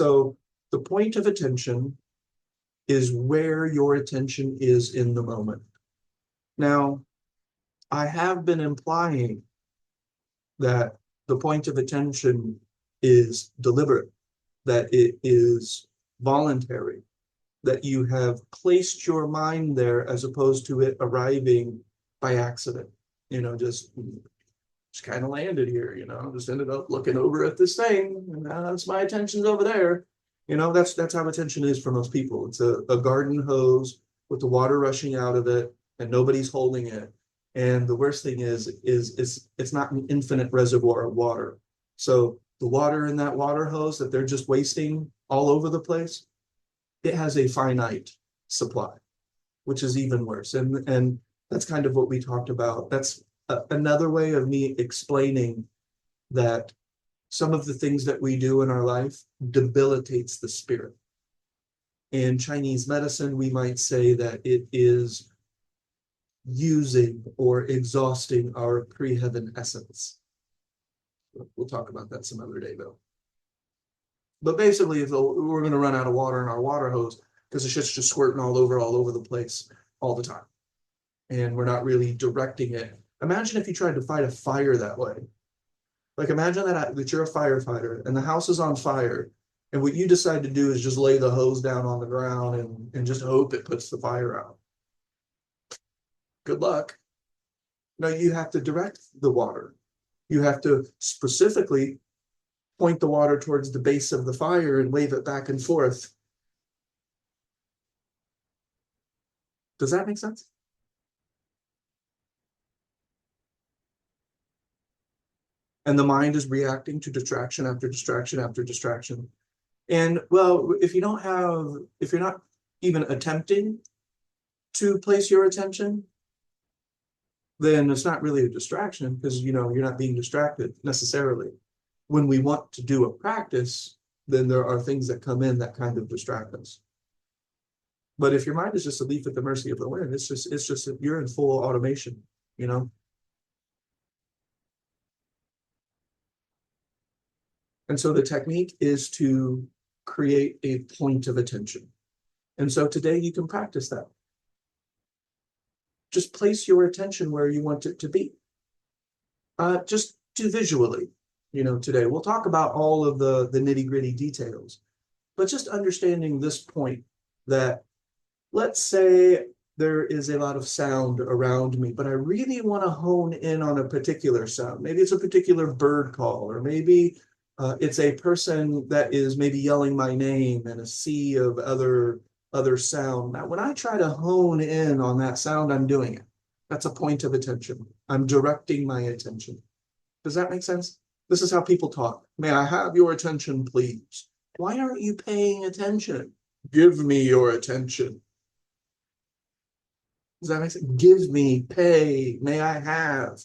So the point of attention is where your attention is in the moment. Now, I have been implying that the point of attention is deliberate, that it is voluntary, that you have placed your mind there as opposed to it arriving by accident. Just kind of landed here, just ended up looking over at this thing, and that's my attention's over there. That's how attention is for most people. It's a garden hose with the water rushing out of it, and nobody's holding it. And the worst thing is it's not an infinite reservoir of water. So the water in that water hose that they're just wasting all over the place, it has a finite supply, which is even worse. And that's kind of what we talked about. That's another way of me explaining that some of the things that we do in our life debilitates the spirit. In Chinese medicine, we might say that it is using or exhausting our pre-heaven essence. We'll talk about that some other day, though. But basically, if we're going to run out of water in our water hose because the shit's just squirting all over the place all the time, and we're not really directing it. Imagine if you tried to fight a fire that way. Like imagine that you're a firefighter and the house is on fire, and what you decide to do is just lay the hose down on the ground and just hope it puts the fire out. Good luck. No, you have to direct the water. You have to specifically point the water towards the base of the fire and wave it back and forth. Does that make sense? And the mind is reacting to distraction after distraction after distraction. And well, if you're not even attempting to place your attention, then it's not really a distraction because you're not being distracted necessarily. When we want to do a practice, then there are things that come in that kind of distract us. But if your mind is just a leaf at the mercy of the wind, it's just you're in full automation, And so the technique is to create a point of attention. And so today you can practice that. Just place your attention where you want it to be. Just do visually, today. We'll talk about all of the nitty-gritty details, but just understanding this point that, let's say there is a lot of sound around me, but I really want to hone in on a particular sound. Maybe it's a particular bird call, or maybe it's a person that is maybe yelling my name in a sea of other sound. Now, when I try to hone in on that sound, I'm doing it. That's a point of attention. I'm directing my attention. Does that make sense? This is how people talk. May I have your attention, please? Why aren't you paying attention? Give me your attention. Does that make sense? Give me, pay, may I have.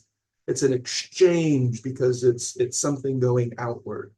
It's an exchange because it's something going outward.